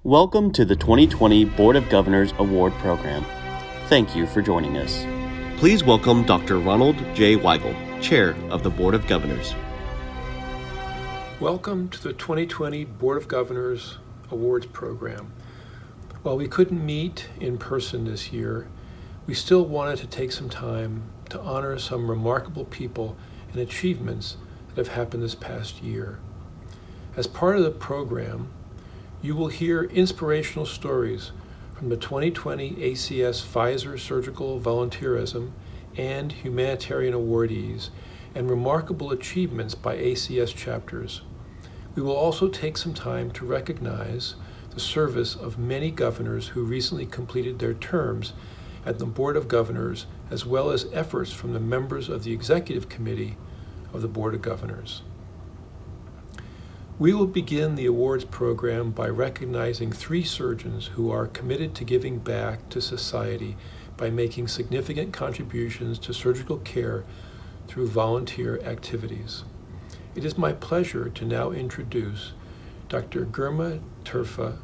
Welcome to the 2020 Board of Governors Award Program. Thank you for joining us. Please welcome Dr. Ronald J. Weigel, Chair of the Board of Governors. Welcome to the 2020 Board of Governors Awards Program. While we couldn't meet in person this year, we still wanted to take some time to honor some remarkable people and achievements that have happened this past year. As part of the program, you will hear inspirational stories from the 2020 ACS-Pfizer Surgical Volunteerism and Humanitarian Awardees and remarkable achievements by ACS Chapters. We will also take some time to recognize the service of many governors who recently completed their terms at the Board of Governors, as well as efforts from the members of the Executive Committee of the Board of Governors. We will begin the awards program by recognizing 3 surgeons who are committed to giving back to society by making significant contributions to surgical care through volunteer activities. It is my pleasure to now introduce Dr. Girma Turfa,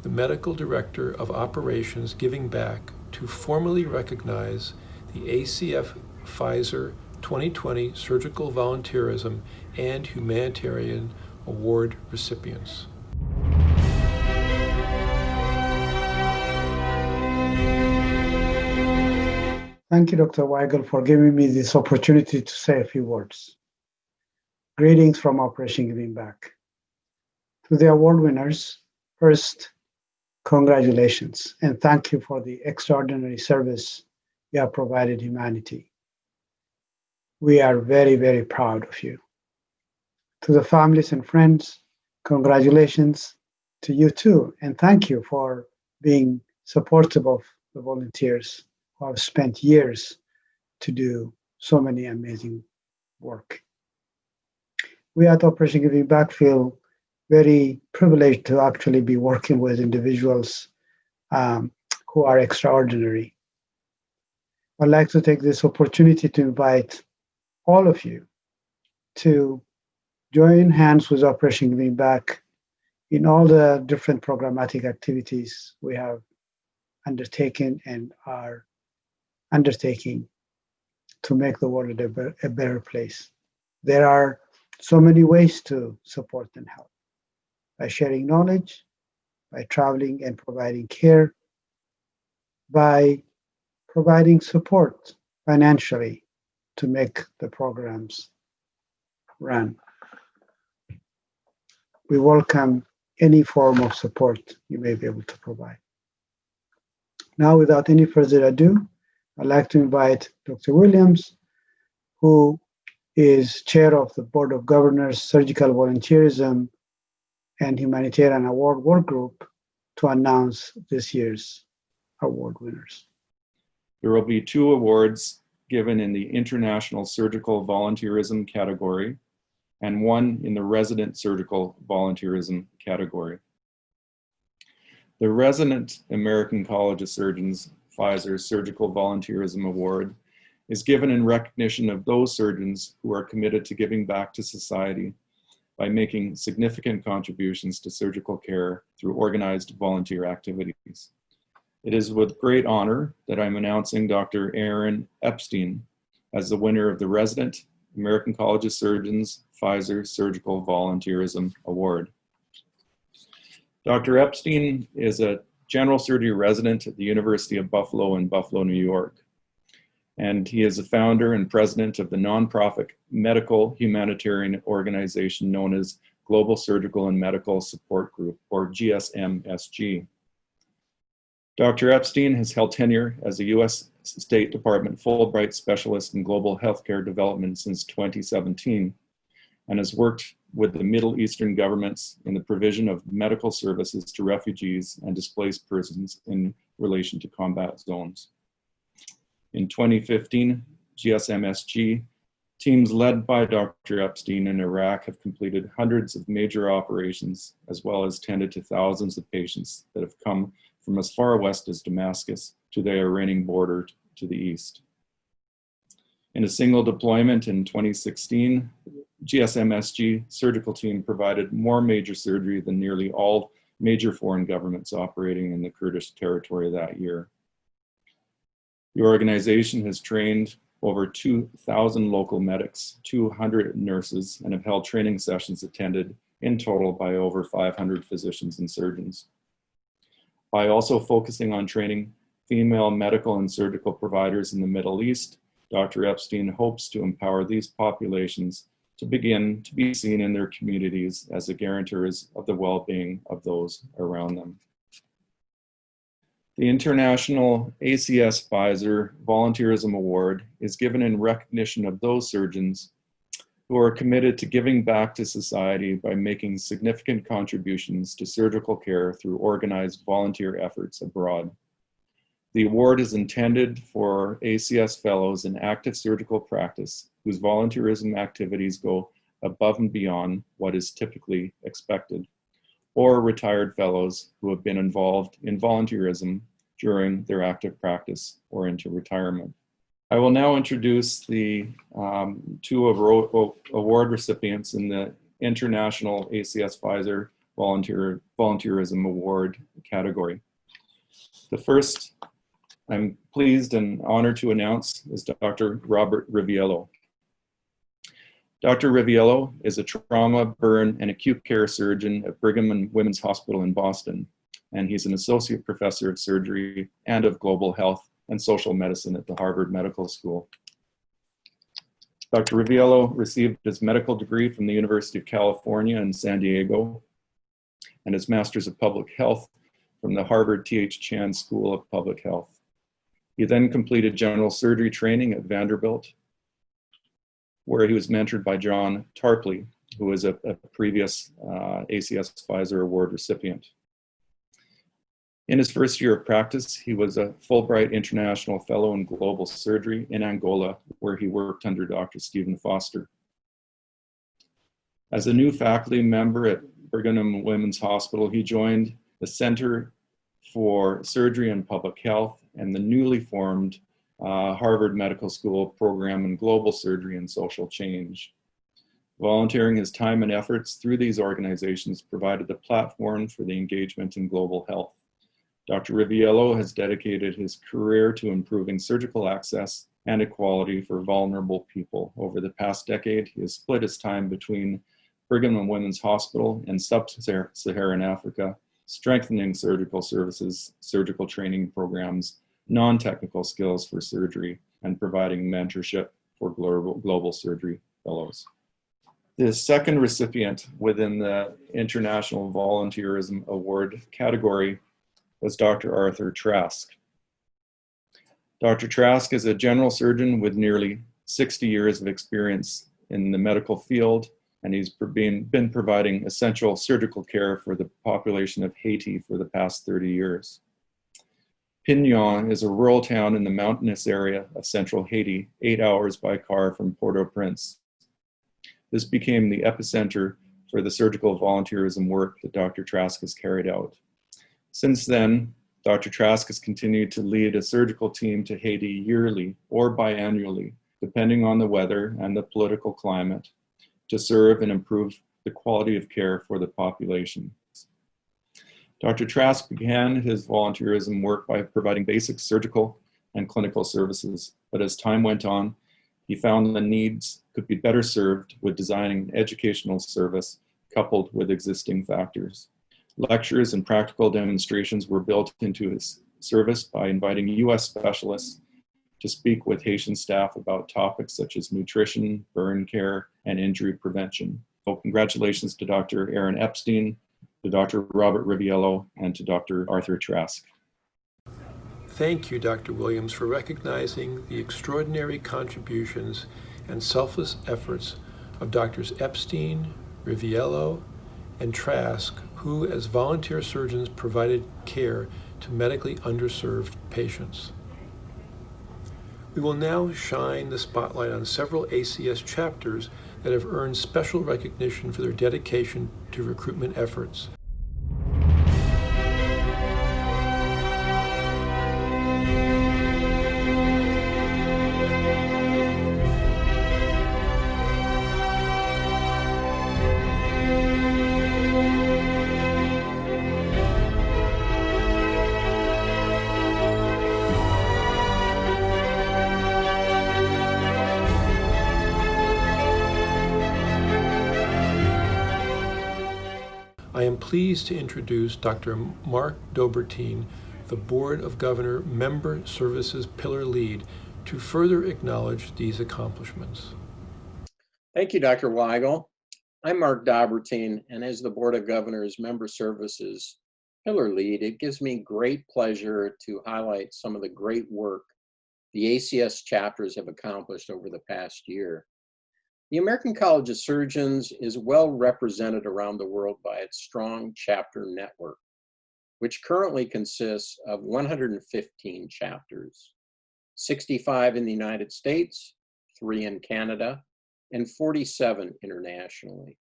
the Medical Director of Operations Giving Back, to formally recognize the ACS-Pfizer 2020 Surgical Volunteerism and Humanitarian Award recipients. Thank you, Dr. Weigel, for giving me this opportunity to say a few words. Greetings from Operation Giving Back. To the award winners, first, congratulations, and thank you for the extraordinary service you have provided humanity. We are very, very proud of you. To the families and friends, congratulations to you too, and thank you for being supportive of the volunteers who have spent years to do so many amazing work. We at Operation Giving Back feel very privileged to actually be working with individuals who are extraordinary. I'd like to take this opportunity to invite all of you to join hands with Operation Giving Back in all the different programmatic activities we have undertaken and are undertaking to make the world a better place. There are so many ways to support and help: by sharing knowledge, by traveling and providing care, by providing support financially to make the programs run. We welcome any form of support you may be able to provide. Now, without any further ado, I'd like to invite Dr. Williams, who is chair of the Board of Governors Surgical Volunteerism and Humanitarian Award Work Group, to announce this year's award winners. There will be 2 awards given in the International Surgical Volunteerism category and 1 in the Resident Surgical Volunteerism category. The Resident American College of Surgeons Pfizer Surgical Volunteerism Award is given in recognition of those surgeons who are committed to giving back to society by making significant contributions to surgical care through organized volunteer activities. It is with great honor that I'm announcing Dr. Aaron Epstein as the winner of the Resident American College of Surgeons Pfizer Surgical Volunteerism Award. Dr. Epstein is a general surgery resident at the University of Buffalo in Buffalo, New York. And he is the founder and president of the nonprofit medical humanitarian organization known as Global Surgical and Medical Support Group, or GSMSG. Dr. Epstein has held tenure as a U.S. State Department Fulbright Specialist in Global Healthcare Development since 2017, and has worked with the Middle Eastern governments in the provision of medical services to refugees and displaced persons in relation to combat zones. In 2015, GSMSG teams led by Dr. Epstein in Iraq have completed hundreds of major operations, as well as tended to thousands of patients that have come from as far west as Damascus to the Iranian border to the east. In a single deployment in 2016, GSMSG surgical team provided more major surgery than nearly all major foreign governments operating in the Kurdish territory that year. The organization has trained over 2,000 local medics, 200 nurses, and have held training sessions attended in total by over 500 physicians and surgeons. By also focusing on training female medical and surgical providers in the Middle East, Dr. Epstein hopes to empower these populations to begin to be seen in their communities as the guarantors of the well-being of those around them. The International ACS-Pfizer Volunteerism Award is given in recognition of those surgeons who are committed to giving back to society by making significant contributions to surgical care through organized volunteer efforts abroad. The award is intended for ACS fellows in active surgical practice whose volunteerism activities go above and beyond what is typically expected, or retired fellows who have been involved in volunteerism during their active practice or into retirement. I will now introduce the two award recipients in the International ACS-Pfizer Volunteerism Award category. The first I'm pleased and honored to announce is Dr. Robert Riviello. Dr. Riviello is a trauma, burn, and acute care surgeon at Brigham and Women's Hospital in Boston, and he's an associate professor of surgery and of global health and social medicine at the Harvard Medical School. Dr. Riviello received his medical degree from the University of California in San Diego and his Master's of Public Health from the Harvard T.H. Chan School of Public Health. He then completed general surgery training at Vanderbilt, where he was mentored by John Tarpley, who was a previous ACS-Pfizer Award recipient. In his first year of practice, he was a Fulbright International Fellow in Global Surgery in Angola, where he worked under Dr. Stephen Foster. As a new faculty member at Brigham and Women's Hospital, he joined the Center for Surgery and Public Health and the newly formed Harvard Medical School program in Global Surgery and Social Change. Volunteering his time and efforts through these organizations provided the platform for the engagement in global health. Dr. Riviello has dedicated his career to improving surgical access and equality for vulnerable people. Over the past decade, he has split his time between Brigham and Women's Hospital and Sub-Saharan Africa, strengthening surgical services, surgical training programs, non-technical skills for surgery, and providing mentorship for global surgery fellows. The second recipient within the International Volunteerism Award category was Dr. Arthur Trask. Dr. Trask is a general surgeon with nearly 60 years of experience in the medical field, and he's been providing essential surgical care for the population of Haiti for the past 30 years. Pignon is a rural town in the mountainous area of central Haiti, 8 hours by car from Port-au-Prince. This became the epicenter for the surgical volunteerism work that Dr. Trask has carried out. Since then, Dr. Trask has continued to lead a surgical team to Haiti yearly or biannually, depending on the weather and the political climate, to serve and improve the quality of care for the population. Dr. Trask began his volunteerism work by providing basic surgical and clinical services, but as time went on, he found the needs could be better served with designing an educational service coupled with existing factors. Lectures and practical demonstrations were built into his service by inviting US specialists to speak with Haitian staff about topics such as nutrition, burn care, and injury prevention. So congratulations to Dr. Aaron Epstein, to Dr. Robert Riviello, and to Dr. Arthur Trask. Thank you, Dr. Williams, for recognizing the extraordinary contributions and selfless efforts of Drs. Epstein, Riviello, and Trask, who as volunteer surgeons provided care to medically underserved patients. We will now shine the spotlight on several ACS chapters that have earned special recognition for their dedication to recruitment efforts. pleased to introduce Dr. Mark Dobertine, the Board of Governor Member Services Pillar Lead, to further acknowledge these accomplishments. Thank you, Dr. Weigel. I'm Mark Dobertine, and as the Board of Governors Member Services Pillar Lead, it gives me great pleasure to highlight some of the great work the ACS chapters have accomplished over the past year. The American College of Surgeons is well represented around the world by its strong chapter network, which currently consists of 115 chapters, 65 in the United States, 3 in Canada, and 47 internationally.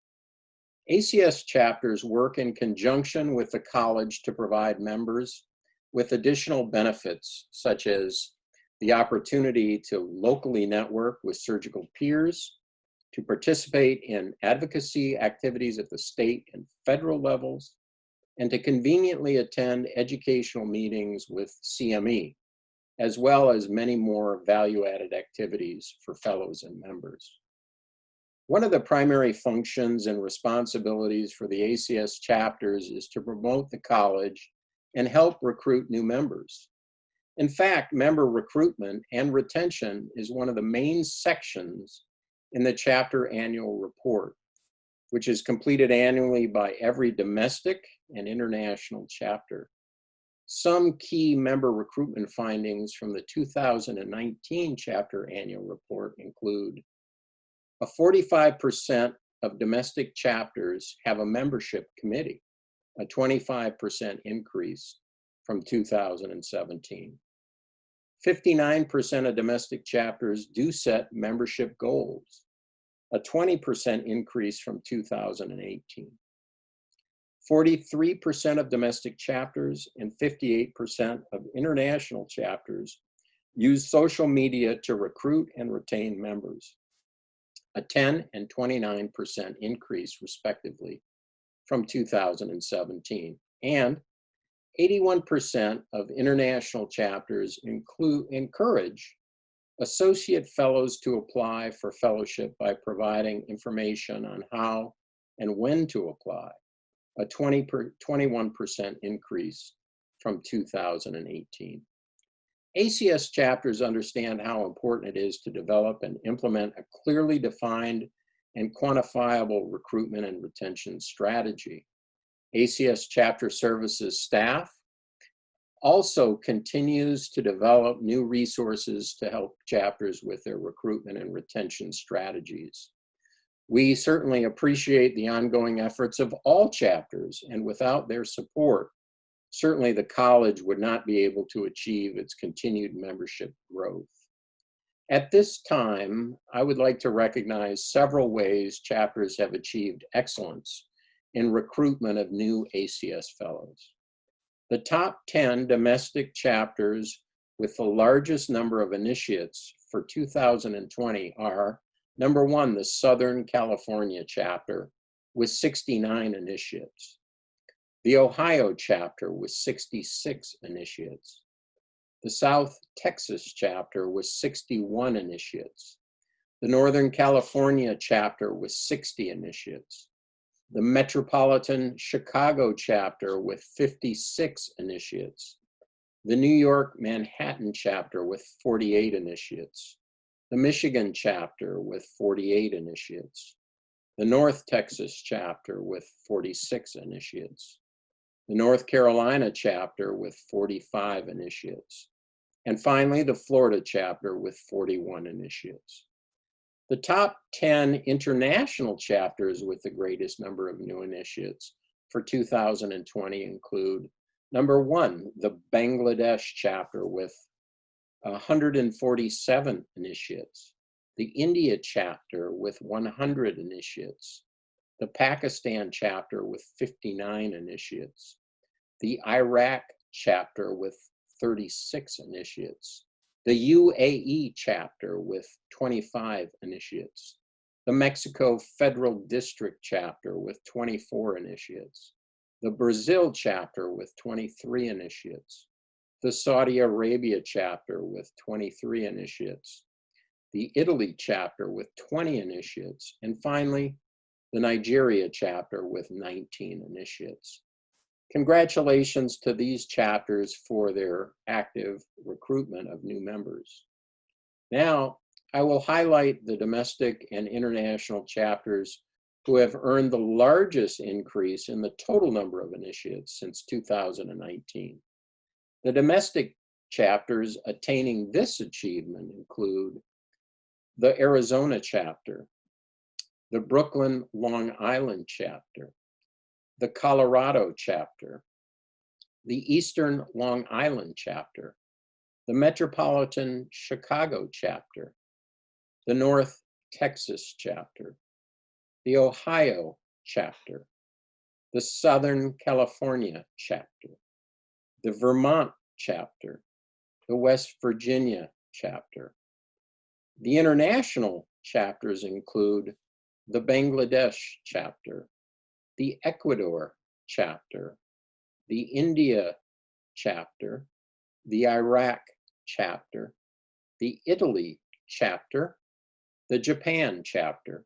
ACS chapters work in conjunction with the college to provide members with additional benefits, such as the opportunity to locally network with surgical peers, to participate in advocacy activities at the state and federal levels, and to conveniently attend educational meetings with CME, as well as many more value-added activities for fellows and members. One of the primary functions and responsibilities for the ACS chapters is to promote the college and help recruit new members. In fact, member recruitment and retention is one of the main sections in the chapter annual report, which is completed annually by every domestic and international chapter. Some key member recruitment findings from the 2019 chapter annual report include: a 45% of domestic chapters have a membership committee, a 25% increase from 2017. 59% of domestic chapters do set membership goals, a 20% increase from 2018. 43% of domestic chapters and 58% of international chapters use social media to recruit and retain members, a 10 and 29% increase respectively from 2017. And 81% of international chapters encourage associate fellows to apply for fellowship by providing information on how and when to apply, a 21% increase from 2018. ACS chapters understand how important it is to develop and implement a clearly defined and quantifiable recruitment and retention strategy. ACS chapter services staff also continues to develop new resources to help chapters with their recruitment and retention strategies. We certainly appreciate the ongoing efforts of all chapters, and without their support, certainly the college would not be able to achieve its continued membership growth. At this time, I would like to recognize several ways chapters have achieved excellence in recruitment of new ACS fellows. The top 10 domestic chapters with the largest number of initiates for 2020 are: number 1, the Southern California chapter with 69 initiates. The Ohio chapter with 66 initiates. The South Texas chapter with 61 initiates. The Northern California chapter with 60 initiates. The Metropolitan Chicago chapter with 56 initiates. The New York Manhattan chapter with 48 initiates. The Michigan chapter with 48 initiates. The North Texas chapter with 46 initiates. The North Carolina chapter with 45 initiates. And finally, the Florida chapter with 41 initiates. The top 10 international chapters with the greatest number of new initiates for 2020 include: number 1, the Bangladesh chapter with 147 initiates, the India chapter with 100 initiates, the Pakistan chapter with 59 initiates, the Iraq chapter with 36 initiates, the UAE chapter with 25 initiates, the Mexico Federal District chapter with 24 initiates, the Brazil chapter with 23 initiates, the Saudi Arabia chapter with 23 initiates, the Italy chapter with 20 initiates, and finally, the Nigeria chapter with 19 initiates. Congratulations to these chapters for their active recruitment of new members. Now, I will highlight the domestic and international chapters who have earned the largest increase in the total number of initiates since 2019. The domestic chapters attaining this achievement include the Arizona chapter, the Brooklyn, Long Island chapter, the Colorado chapter, the Eastern Long Island chapter, the Metropolitan Chicago chapter, the North Texas chapter, the Ohio chapter, the Southern California chapter, the Vermont chapter, the West Virginia chapter. The international chapters include the Bangladesh chapter, the Ecuador chapter, the India chapter, the Iraq chapter, the Italy chapter, the Japan chapter,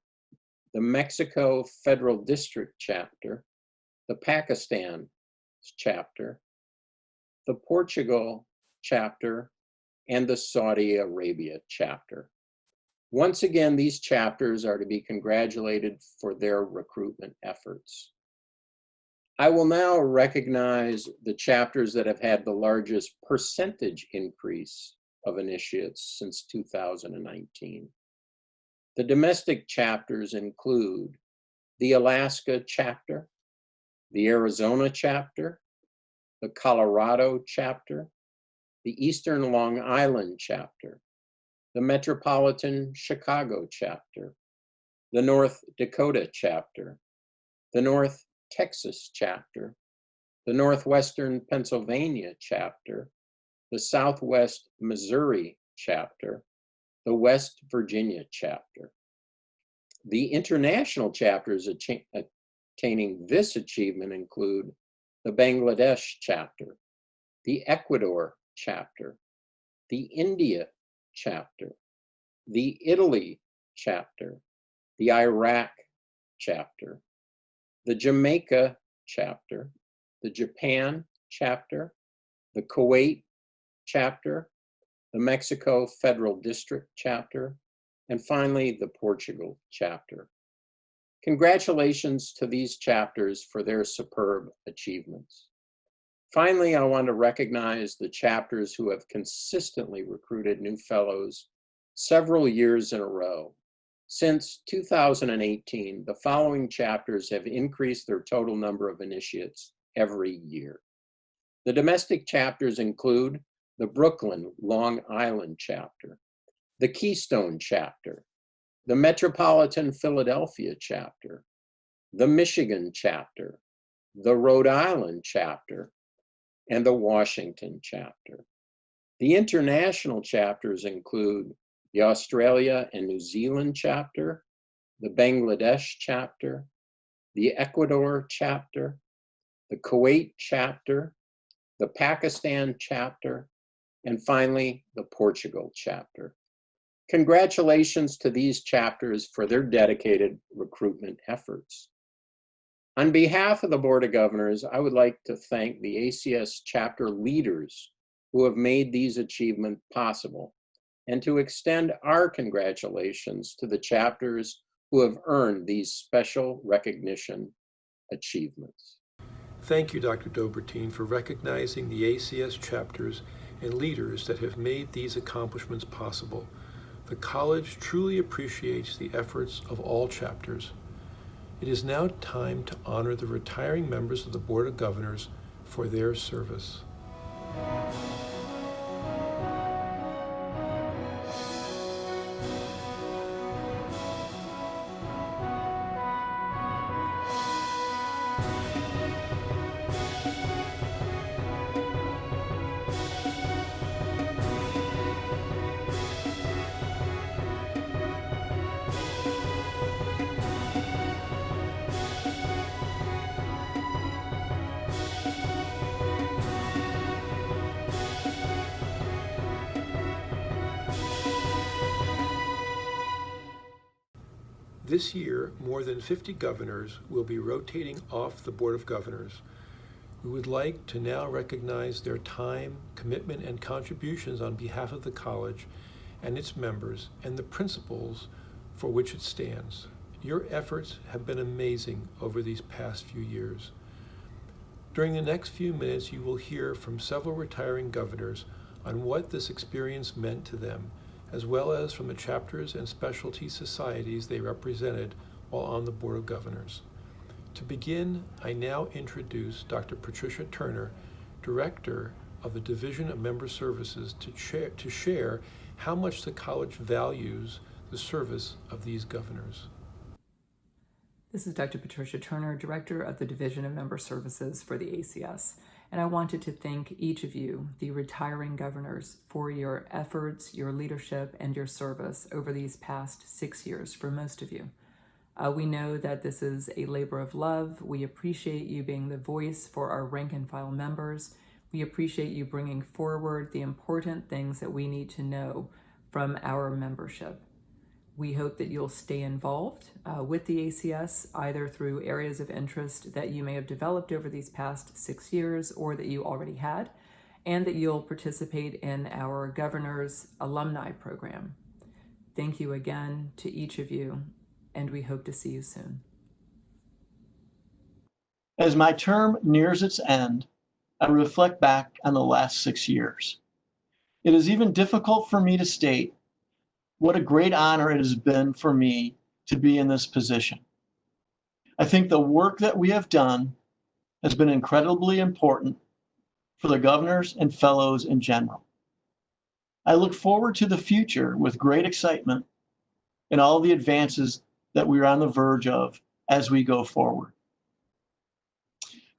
the Mexico Federal District chapter, the Pakistan chapter, the Portugal chapter, and the Saudi Arabia chapter. Once again, these chapters are to be congratulated for their recruitment efforts. I will now recognize the chapters that have had the largest percentage increase of initiates since 2019. The domestic chapters include the Alaska chapter, the Arizona chapter, the Colorado chapter, the Eastern Long Island chapter, the Metropolitan Chicago chapter, the North Dakota chapter, the North Texas chapter, the Northwestern Pennsylvania chapter, the Southwest Missouri chapter, the West Virginia chapter. The international chapters attaining this achievement include the Bangladesh chapter, the Ecuador chapter, the India chapter, the Italy chapter, the Iraq chapter, the Jamaica chapter, the Japan chapter, the Kuwait chapter, the Mexico Federal District chapter, and finally the Portugal chapter. Congratulations to these chapters for their superb achievements. Finally, I want to recognize the chapters who have consistently recruited new fellows several years in a row. Since 2018, the following chapters have increased their total number of initiates every year. The domestic chapters include the Brooklyn, Long Island chapter, the Keystone chapter, the Metropolitan Philadelphia chapter, the Michigan chapter, the Rhode Island chapter, and the Washington chapter. The international chapters include the Australia and New Zealand chapter, the Bangladesh chapter, the Ecuador chapter, the Kuwait chapter, the Pakistan chapter, and finally, the Portugal chapter. Congratulations to these chapters for their dedicated recruitment efforts. On behalf of the Board of Governors, I would like to thank the ACS chapter leaders who have made these achievements possible, and to extend our congratulations to the chapters who have earned these special recognition achievements. Thank you, Dr. Dobertine, for recognizing the ACS chapters and leaders that have made these accomplishments possible. The college truly appreciates the efforts of all chapters. It is now time to honor the retiring members of the Board of Governors for their service. This year, more than 50 governors will be rotating off the Board of Governors. We would like to now recognize their time, commitment, and contributions on behalf of the college and its members and the principles for which it stands. Your efforts have been amazing over these past few years. During the next few minutes, you will hear from several retiring governors on what this experience meant to them, as well as from the chapters and specialty societies they represented while on the Board of Governors. To begin, I now introduce Dr. Patricia Turner, Director of the Division of Member Services, to share how much the college values the service of these governors. This is Dr. Patricia Turner, Director of the Division of Member Services for the ACS, and I wanted to thank each of you, the retiring governors, for your efforts, your leadership, and your service over these past 6 years for most of you. We know that this is a labor of love. We appreciate you being the voice for our rank and file members. We appreciate you bringing forward the important things that we need to know from our membership. We hope that you'll stay involved with the ACS, either through areas of interest that you may have developed over these past 6 years or that you already had, and that you'll participate in our Governor's Alumni Program. Thank you again to each of you, and we hope to see you soon. As my term nears its end, I reflect back on the last 6 years. It is even difficult for me to state what a great honor it has been for me to be in this position. I think the work that we have done has been incredibly important for the governors and fellows in general. I look forward to the future with great excitement and all the advances that we are on the verge of as we go forward.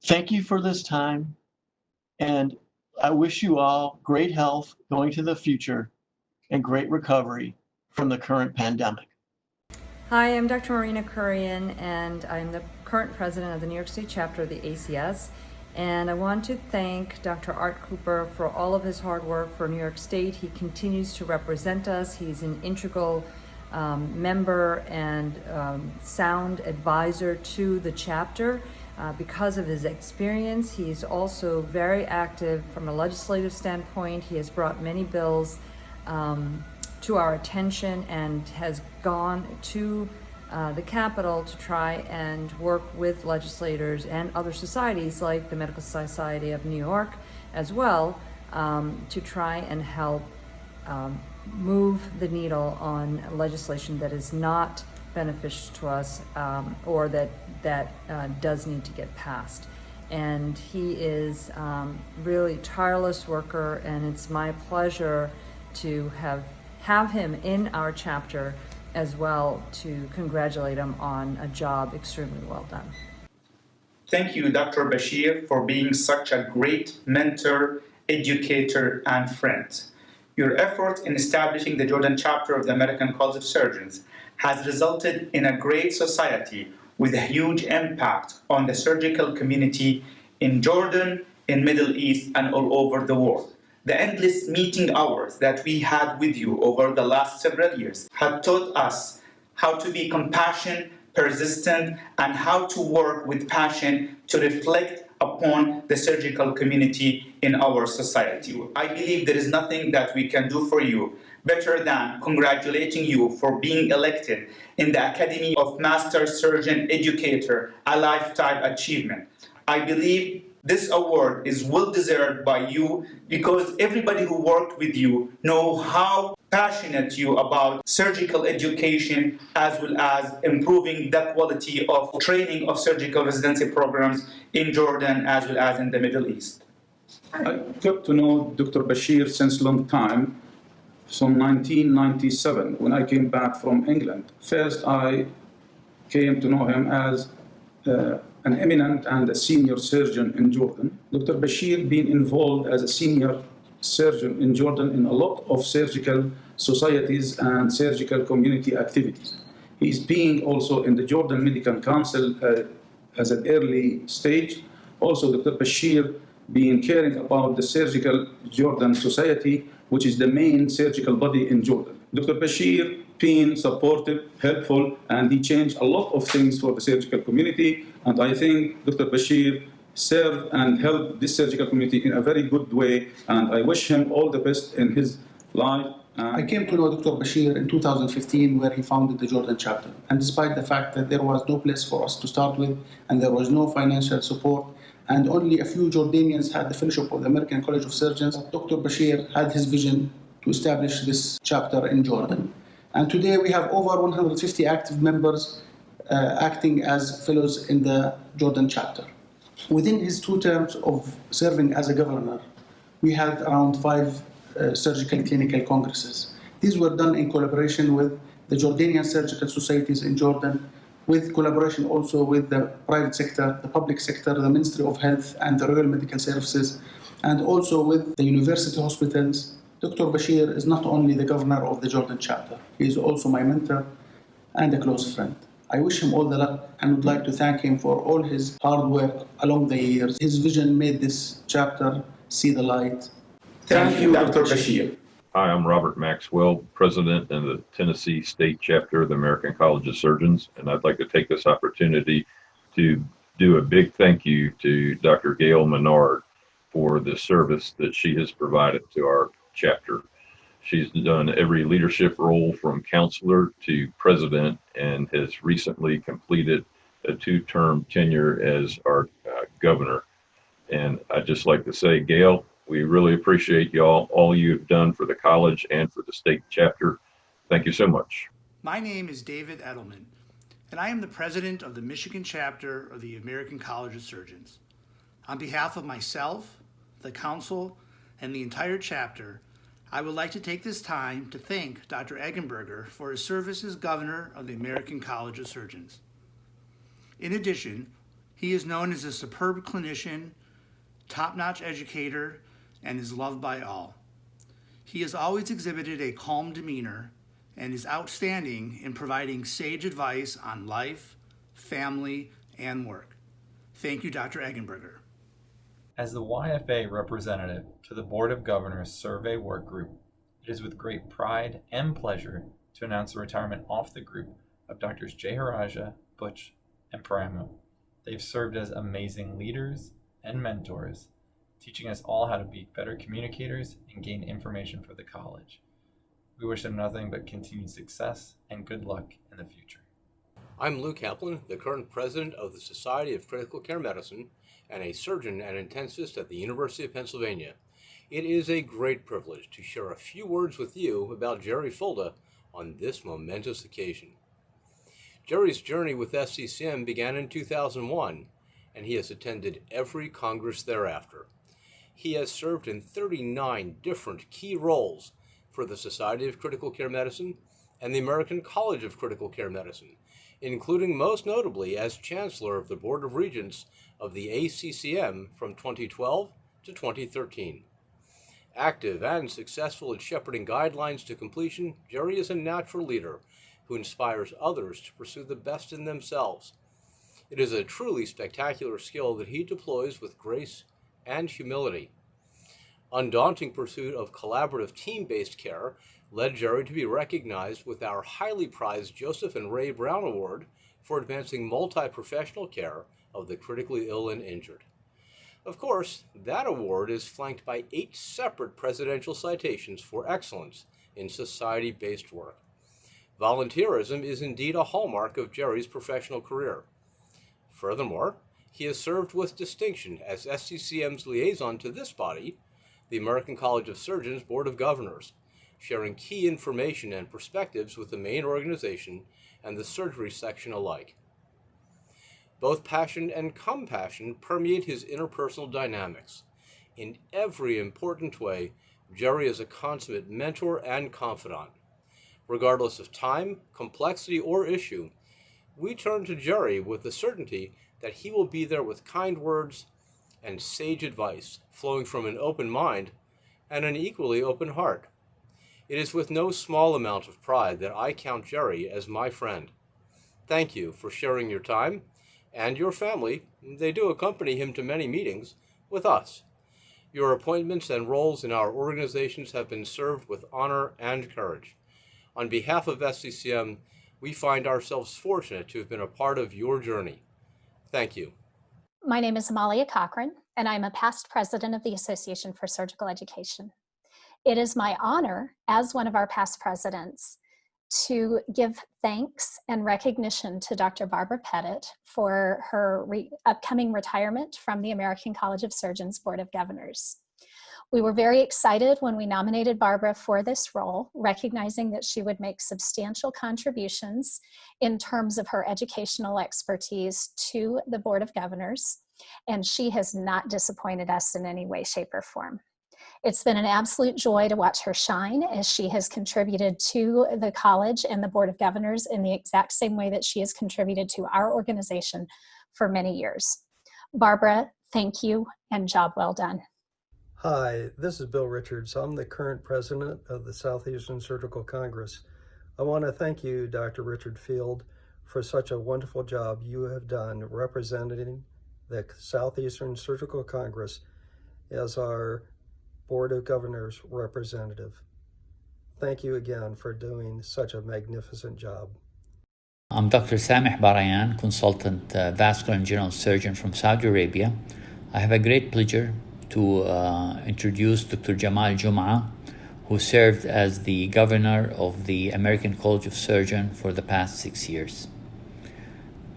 Thank you for this time, and I wish you all great health going to the future and great recovery from the current pandemic. Hi, I'm Dr. Marina Kurian, and I'm the current president of the New York State chapter of the ACS. And I want to thank Dr. Art Cooper for all of his hard work for New York State. He continues to represent us. He's an integral member and sound advisor to the chapter. Because of his experience, he's also very active from a legislative standpoint. He has brought many bills to our attention and has gone to the Capitol to try and work with legislators and other societies like the Medical Society of New York as well, to try and help move the needle on legislation that is not beneficial to us or that does need to get passed. And he is really tireless worker, and it's my pleasure to have him in our chapter as well, to congratulate him on a job extremely well done. Thank you, Dr. Bashir, for being such a great mentor, educator, and friend. Your effort in establishing the Jordan chapter of the American College of Surgeons has resulted in a great society with a huge impact on the surgical community in Jordan, in Middle East, and all over the world. The endless meeting hours that we had with you over the last several years have taught us how to be compassionate, persistent, and how to work with passion to reflect upon the surgical community in our society. I believe there is nothing that we can do for you better than congratulating you for being elected in the Academy of Master Surgeon Educator, a lifetime achievement. I believe this award is well deserved by you because everybody who worked with you know how passionate you about surgical education as well as improving the quality of training of surgical residency programs in Jordan as well as in the Middle East. I got to know Dr. Bashir since long time, from 1997 when I came back from England. First, I came to know him as an eminent and a senior surgeon in Jordan. Dr. Bashir being involved as a senior surgeon in Jordan in a lot of surgical societies and surgical community activities. He's being also in the Jordan Medical Council as an early stage. Also, Dr. Bashir being caring about the Surgical Jordan Society, which is the main surgical body in Jordan. Dr. Bashir been supportive, helpful, and he changed a lot of things for the surgical community. And I think Dr. Bashir served and helped this surgical community in a very good way. And I wish him all the best in his life. I came to know Dr. Bashir in 2015, where he founded the Jordan chapter. And despite the fact that there was no place for us to start with, and there was no financial support, and only a few Jordanians had the fellowship of the American College of Surgeons, Dr. Bashir had his vision to establish this chapter in Jordan. And today we have over 150 active members acting as fellows in the Jordan chapter. Within his 2 terms of serving as a governor, we had around 5 surgical clinical congresses. These were done in collaboration with the Jordanian surgical societies in Jordan, with collaboration also with the private sector, the public sector, the Ministry of Health and the Royal Medical Services, and also with the university hospitals. Dr. Bashir is not only the governor of the Jordan chapter, he is also my mentor and a close friend. I wish him all the luck and would like to thank him for all his hard work along the years. His vision made this chapter see the light. Thank you, Dr. Bashir. Hi, I'm Robert Maxwell, President in the Tennessee State Chapter of the American College of Surgeons, and I'd like to take this opportunity to do a big thank you to Dr. Gail Menard for the service that she has provided to our chapter. She's done every leadership role from counselor to president and has recently completed a 2-term tenure as our governor. And I'd just like to say, Gail, we really appreciate all you've done for the college and for the state chapter. Thank you so much. My name is David Edelman, and I am the president of the Michigan chapter of the American College of Surgeons. On behalf of myself, the council, and the entire chapter, I would like to take this time to thank Dr. Eggenberger for his service as governor of the American College of Surgeons. In addition, he is known as a superb clinician, top-notch educator, and is loved by all. He has always exhibited a calm demeanor and is outstanding in providing sage advice on life, family, and work. Thank you, Dr. Eggenberger. As the YFA representative to the Board of Governors Survey Work Group, it is with great pride and pleasure to announce the retirement off the group of Drs. Jay Haraja, Butch, and Paramo. They've served as amazing leaders and mentors, teaching us all how to be better communicators and gain information for the college. We wish them nothing but continued success and good luck in the future. I'm Lou Kaplan, the current president of the Society of Critical Care Medicine and a surgeon and intensivist at the University of Pennsylvania. It is a great privilege to share a few words with you about Jerry Fulda on this momentous occasion. Jerry's journey with SCCM began in 2001, and he has attended every Congress thereafter. He has served in 39 different key roles for the Society of Critical Care Medicine and the American College of Critical Care Medicine, including most notably as Chancellor of the Board of Regents of the ACCM from 2012 to 2013. Active and successful in shepherding guidelines to completion, Jerry is a natural leader who inspires others to pursue the best in themselves. It is a truly spectacular skill that he deploys with grace and humility. Undaunting pursuit of collaborative team-based care led Jerry to be recognized with our highly prized Joseph and Ray Brown Award for advancing multi-professional care of the critically ill and injured. Of course, that award is flanked by 8 separate presidential citations for excellence in society-based work. Volunteerism is indeed a hallmark of Jerry's professional career. Furthermore, he has served with distinction as SCCM's liaison to this body, the American College of Surgeons Board of Governors, sharing key information and perspectives with the main organization and the surgery section alike. Both passion and compassion permeate his interpersonal dynamics. In every important way, Jerry is a consummate mentor and confidant. Regardless of time, complexity, or issue, we turn to Jerry with the certainty that he will be there with kind words and sage advice flowing from an open mind and an equally open heart. It is with no small amount of pride that I count Jerry as my friend. Thank you for sharing your time and your family, they do accompany him to many meetings, with us. Your appointments and roles in our organizations have been served with honor and courage. On behalf of SCCM, we find ourselves fortunate to have been a part of your journey. Thank you. My name is Amalia Cochran, and I'm a past president of the Association for Surgical Education. It is my honor, as one of our past presidents, to give thanks and recognition to Dr. Barbara Pettit for her upcoming retirement from the American College of Surgeons Board of Governors. We were very excited when we nominated Barbara for this role, recognizing that she would make substantial contributions in terms of her educational expertise to the Board of Governors, and she has not disappointed us in any way, shape, or form. It's been an absolute joy to watch her shine as she has contributed to the college and the Board of Governors in the exact same way that she has contributed to our organization for many years. Barbara, thank you and job well done. Hi, this is Bill Richards. I'm the current president of the Southeastern Surgical Congress. I want to thank you, Dr. Richard Field, for such a wonderful job you have done representing the Southeastern Surgical Congress as our Board of Governors representative. Thank you again for doing such a magnificent job. I'm Dr. Sameh Barayan, consultant vascular and general surgeon from Saudi Arabia. I have a great pleasure to introduce Dr. Jamal Jum'a, who served as the governor of the American College of Surgeons for the past 6 years.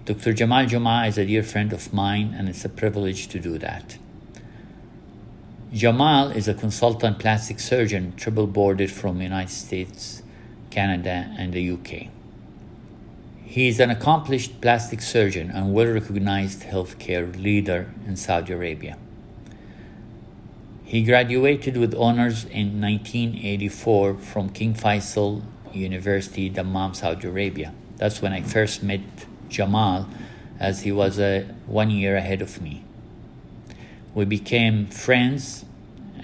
Dr. Jamal Jum'a is a dear friend of mine, and it's a privilege to do that. Jamal is a consultant plastic surgeon, triple boarded from the United States, Canada, and the UK. He is an accomplished plastic surgeon and well-recognized healthcare leader in Saudi Arabia. He graduated with honors in 1984 from King Faisal University, Dammam, Saudi Arabia. That's when I first met Jamal, as he was 1 year ahead of me. We became friends,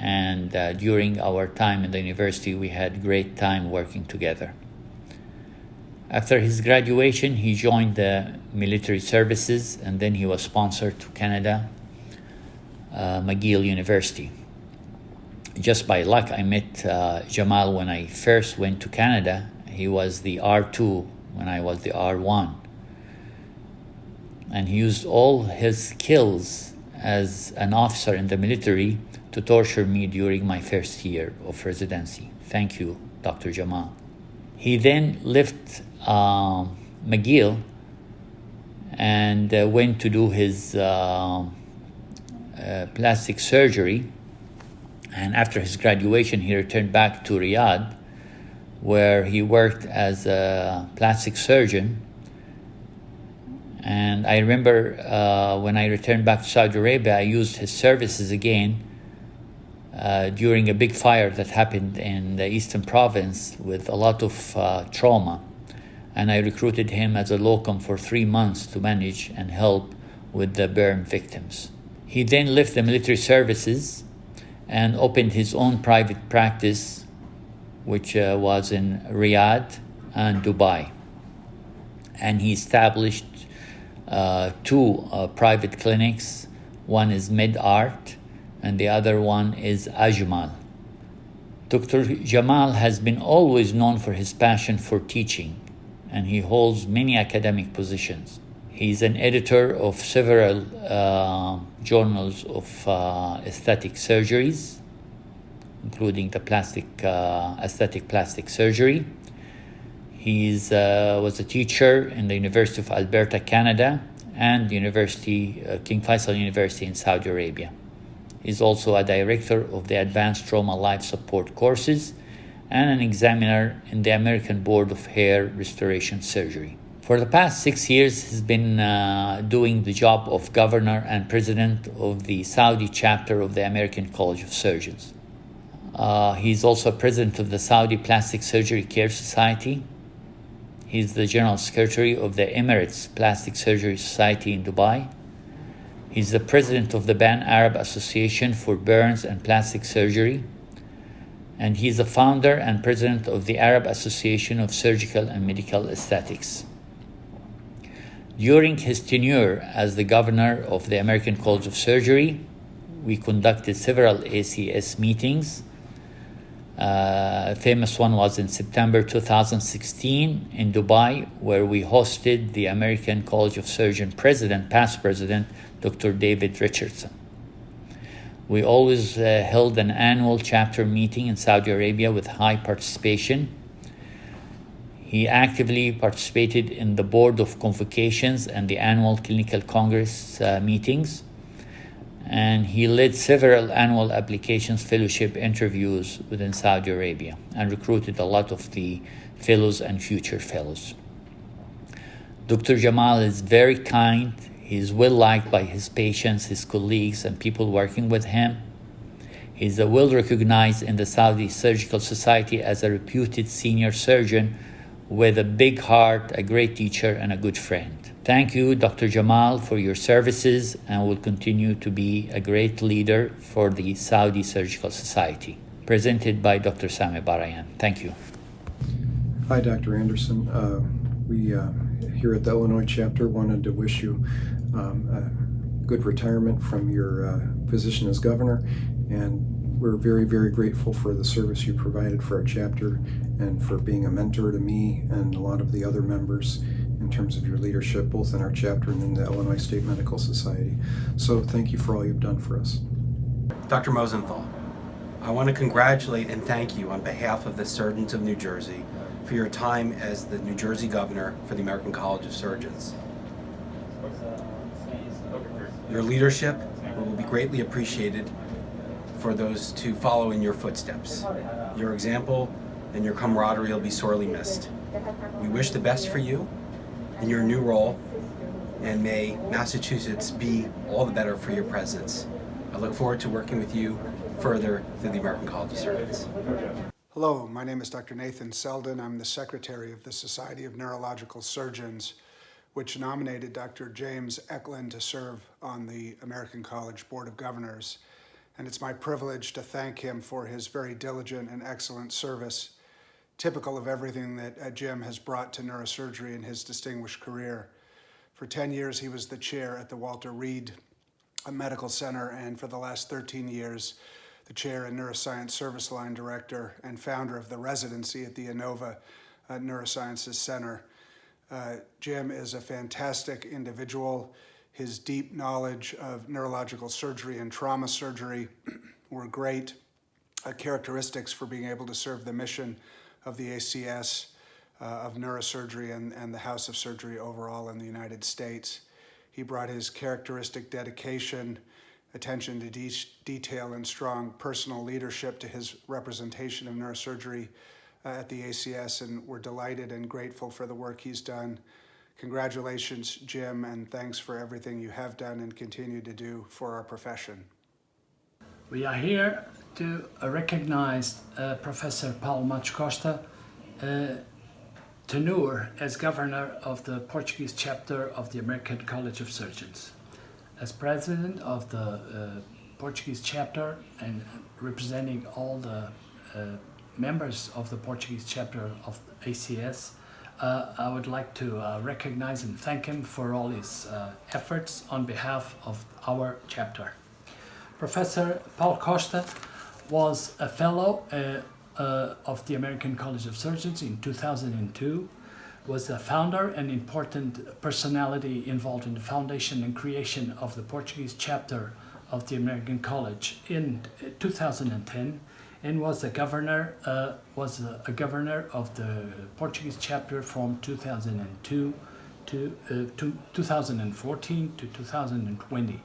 and during our time in the university, we had great time working together. After his graduation, he joined the military services, and then he was sponsored to Canada, McGill University. Just by luck, I met Jamal when I first went to Canada. He was the R2 when I was the R1. And he used all his skills as an officer in the military to torture me during my first year of residency. Thank you, Dr. Jamal. He then left McGill and went to do his plastic surgery. And after his graduation, he returned back to Riyadh, where he worked as a plastic surgeon. And I remember when I returned back to Saudi Arabia, I used his services again during a big fire that happened in the Eastern Province with a lot of trauma. And I recruited him as a locum for 3 months to manage and help with the burn victims. He then left the military services and opened his own private practice, which was in Riyadh and Dubai. And he established 2 private clinics. One is MedArt, and the other one is Ajmal. Dr. Jamal has been always known for his passion for teaching, and he holds many academic positions. He's an editor of several journals of aesthetic surgeries, including the aesthetic plastic surgery. He was a teacher in the University of Alberta, Canada, and King Faisal University in Saudi Arabia. He's also a director of the Advanced Trauma Life Support courses and an examiner in the American Board of Hair Restoration Surgery. For the past 6 years, he's been doing the job of governor and president of the Saudi chapter of the American College of Surgeons. He's also president of the Saudi Plastic Surgery Care Society. He's the general secretary of the Emirates Plastic Surgery Society in Dubai. He's the president of the Pan-Arab Association for Burns and Plastic Surgery. And he's the founder and president of the Arab Association of Surgical and Medical Aesthetics. During his tenure as the governor of the American College of Surgery, we conducted several ACS meetings, Famous one was in September 2016 in Dubai, where we hosted the American College of Surgeons president, past president, Dr. David Richardson. We always held an annual chapter meeting in Saudi Arabia with high participation. He actively participated in the board of convocations and the annual clinical congress meetings. And he led several annual applications, fellowship interviews within Saudi Arabia and recruited a lot of the fellows and future fellows. Dr. Jamal is very kind. He is well liked by his patients, his colleagues, and people working with him. He is well recognized in the Saudi Surgical Society as a reputed senior surgeon with a big heart, a great teacher, and a good friend. Thank you, Dr. Jamal, for your services, and will continue to be a great leader for the Saudi Surgical Society. Presented by Dr. Sami Barayan. Thank you. Hi, Dr. Anderson. We here at the Illinois chapter wanted to wish you a good retirement from your position as governor, and we're very, very grateful for the service you provided for our chapter and for being a mentor to me and a lot of the other members in terms of your leadership, both in our chapter and in the Illinois State Medical Society. So thank you for all you've done for us. Dr. Mosenthal, I want to congratulate and thank you on behalf of the surgeons of New Jersey for your time as the New Jersey governor for the American College of Surgeons. Your leadership will be greatly appreciated for those to follow in your footsteps. Your example and your camaraderie will be sorely missed. We wish the best for you in your new role, and may Massachusetts be all the better for your presence. I look forward to working with you further through the American College of Surgeons. Hello, my name is Dr. Nathan Selden. I'm the Secretary of the Society of Neurological Surgeons, which nominated Dr. James Eklund to serve on the American College Board of Governors. And it's my privilege to thank him for his very diligent and excellent service, typical of everything that Jim has brought to neurosurgery in his distinguished career. For 10 years, he was the chair at the Walter Reed Medical Center, and for the last 13 years, the chair and neuroscience service line director and founder of the residency at the Inova Neurosciences Center. Jim is a fantastic individual. His deep knowledge of neurological surgery and trauma surgery were great characteristics for being able to serve the mission of the ACS, of neurosurgery and the House of Surgery overall in the United States. He brought his characteristic dedication, attention to detail, and strong personal leadership to his representation of neurosurgery at the ACS, and we're delighted and grateful for the work he's done. Congratulations, Jim, and thanks for everything you have done and continue to do for our profession. We are here to recognize Professor Paulo Matos Costa tenure as governor of the Portuguese chapter of the American College of Surgeons. As president of the Portuguese chapter and representing all the members of the Portuguese chapter of ACS, I would like to recognize and thank him for all his efforts on behalf of our chapter. Professor Paulo Costa was a fellow of the American College of Surgeons in 2002, was a founder and important personality involved in the foundation and creation of the Portuguese chapter of the American College in 2010, and was a governor of the Portuguese chapter from 2002 to 2014 to 2020.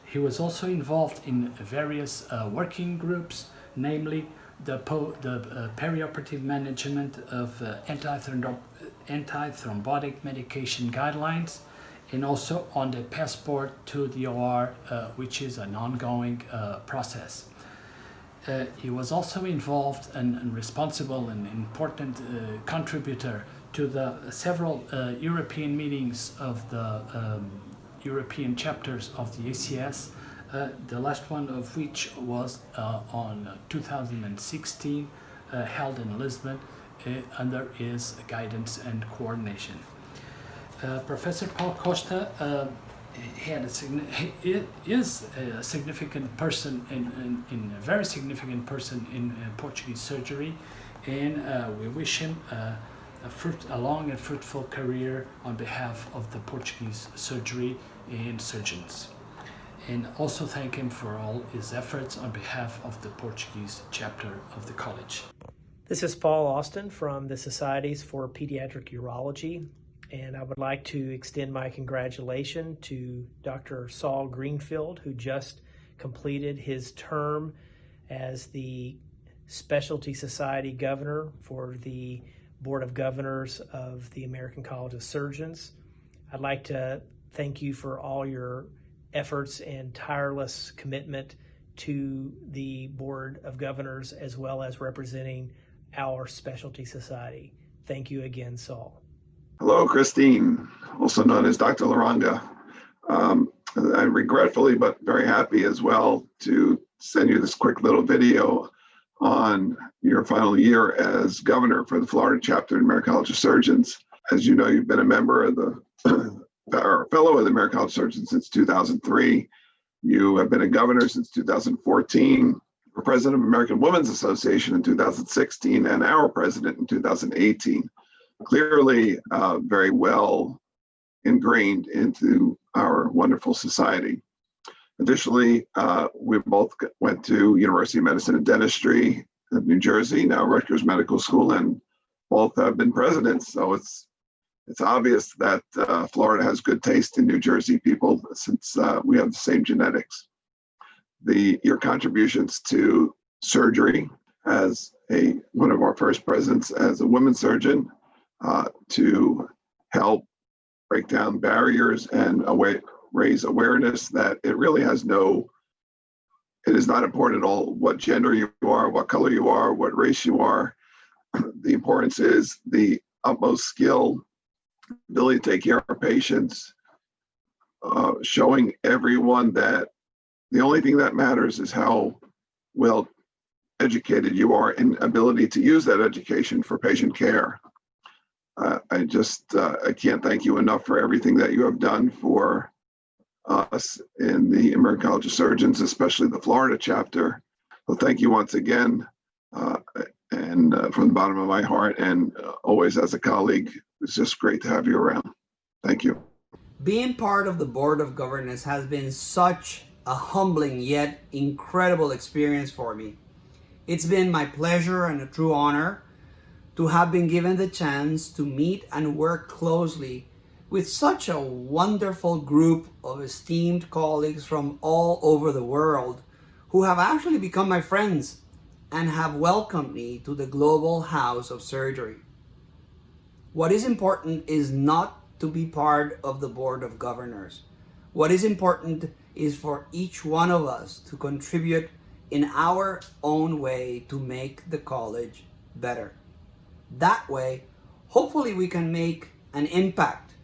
He was also involved in various working groups, namely the perioperative management of antithrombotic medication guidelines, and also on the passport to the OR, which is an ongoing process. He was also involved and responsible and important contributor to the several European meetings of the European chapters of the ACS, the last one of which was on 2016, held in Lisbon under his guidance and coordination. Professor Paulo Costa he is a significant person in a very significant person in Portuguese surgery, and we wish him a long and fruitful career on behalf of the Portuguese surgery and surgeons. And also thank him for all his efforts on behalf of the Portuguese chapter of the college. This is Paul Austin from the Societies for Pediatric Urology, and I would like to extend my congratulations to Dr. Saul Greenfield, who just completed his term as the Specialty Society Governor for the Board of Governors of the American College of Surgeons. I'd like to thank you for all your efforts and tireless commitment to the Board of Governors, as well as representing our specialty society. Thank you again, Saul. Hello, Christine, also known as Dr. Laranga. I'm regretfully, but very happy as well to send you this quick little video on your final year as governor for the Florida chapter of the American College of Surgeons. As you know, you've been a member of or fellow of the American College of Surgeons since 2003. You have been a governor since 2014, were president of the American Women's Association in 2016, and our president in 2018. Clearly very well ingrained into our wonderful society. Additionally, we both went to University of Medicine and Dentistry in New Jersey, now Rutgers Medical School, and both have been presidents. So it's obvious that Florida has good taste in New Jersey people, since we have the same genetics. Your contributions to surgery as one of our first presidents as a women's surgeon, to help break down barriers and raise awareness that it really it is not important at all what gender you are, what color you are, what race you are. The importance is the utmost skill, ability to take care of patients, showing everyone that the only thing that matters is how well educated you are and ability to use that education for patient care. I can't thank you enough for everything that you have done for us in the American College of Surgeons, especially the Florida chapter. So thank you once again, and from the bottom of my heart, and always as a colleague. It's just great to have you around. Thank you. Being part of the Board of Governors has been such a humbling yet incredible experience for me. It's been my pleasure and a true honor to have been given the chance to meet and work closely with such a wonderful group of esteemed colleagues from all over the world who have actually become my friends and have welcomed me to the global house of surgery. What is important is not to be part of the Board of Governors. What is important is for each one of us to contribute in our own way to make the college better. That way, hopefully we can make an impact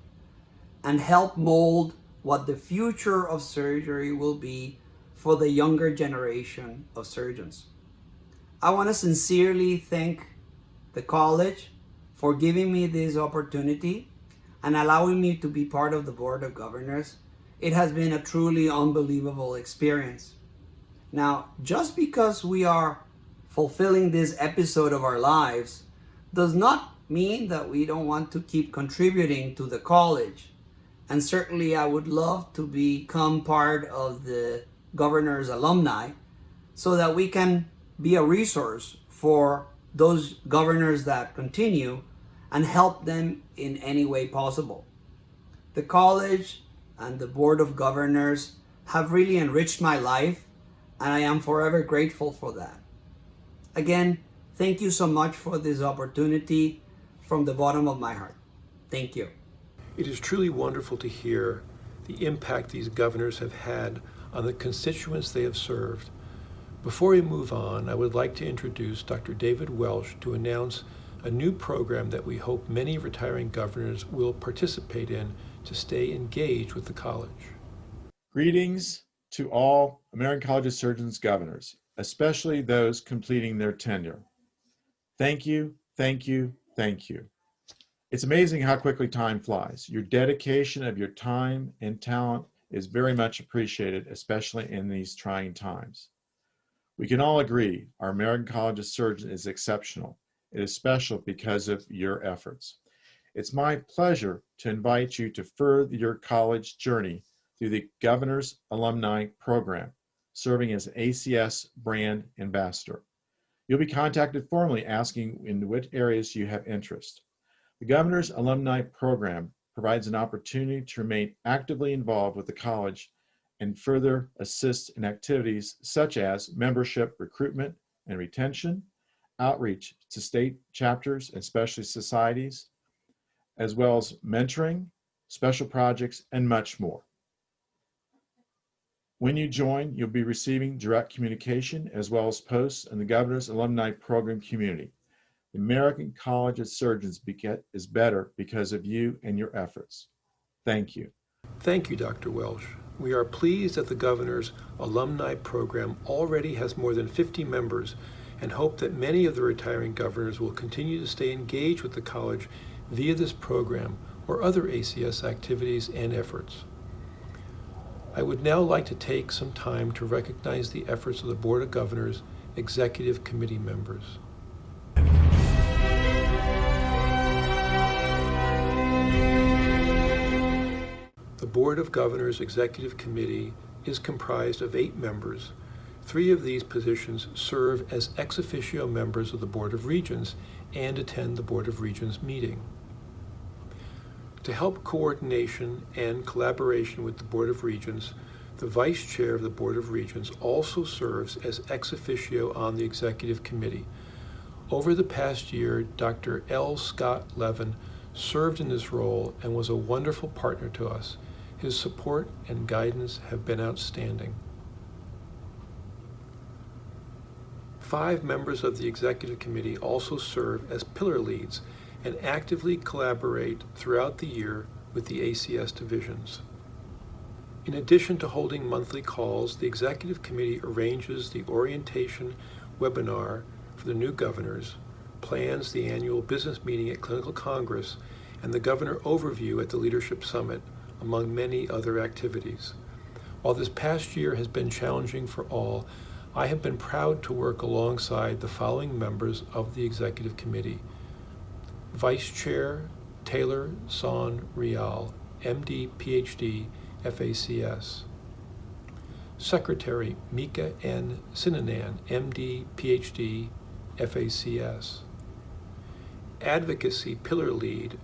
and help mold what the future of surgery will be for the younger generation of surgeons. I want to sincerely thank the college for giving me this opportunity and allowing me to be part of the Board of Governors. It has been a truly unbelievable experience. Now, just because we are fulfilling this episode of our lives does not mean that we don't want to keep contributing to the college. And certainly I would love to become part of the governor's alumni so that we can be a resource for those governors that continue and help them in any way possible. The college and the Board of Governors have really enriched my life, and I am forever grateful for that. Again, thank you so much for this opportunity from the bottom of my heart. Thank you. It is truly wonderful to hear the impact these governors have had on the constituents they have served. Before we move on, I would like to introduce Dr. David Welsh to announce a new program that we hope many retiring governors will participate in to stay engaged with the college. Greetings to all American College of Surgeons governors, especially those completing their tenure. Thank you, thank you, thank you. It's amazing how quickly time flies. Your dedication of your time and talent is very much appreciated, especially in these trying times. We can all agree our American College of Surgeons is exceptional. It is special because of your efforts. It's my pleasure to invite you to further your college journey through the Governor's Alumni Program, serving as ACS brand ambassador. You'll be contacted formally asking in which areas you have interest. The Governor's Alumni Program provides an opportunity to remain actively involved with the college and further assist in activities such as membership recruitment and retention, outreach to state chapters and specialty societies, as well as mentoring, special projects, and much more. When you join, you'll be receiving direct communication as well as posts in the Governor's Alumni Program community. The American College of Surgeons is better because of you and your efforts. Thank you. Thank you, Dr. Welsh. We are pleased that the Governor's Alumni Program already has more than 50 members and hope that many of the retiring governors will continue to stay engaged with the college via this program or other ACS activities and efforts. I would now like to take some time to recognize the efforts of the Board of Governors Executive Committee members. The Board of Governors Executive Committee is comprised of 8 members. 3 of these positions serve as ex officio members of the Board of Regents and attend the Board of Regents meeting. To help coordination and collaboration with the Board of Regents, the Vice Chair of the Board of Regents also serves as ex officio on the Executive Committee. Over the past year, Dr. L. Scott Levin served in this role and was a wonderful partner to us. His support and guidance have been outstanding. 5 members of the Executive Committee also serve as pillar leads and actively collaborate throughout the year with the ACS divisions. In addition to holding monthly calls, the Executive Committee arranges the orientation webinar for the new governors, plans the annual business meeting at Clinical Congress, and the Governor Overview at the Leadership Summit, among many other activities. While this past year has been challenging for all, I have been proud to work alongside the following members of the Executive Committee: Vice Chair Taylor Son Rial, MD, PhD, FACS. Secretary Mika N. Sinanan, MD, PhD, FACS. Advocacy Pillar Lead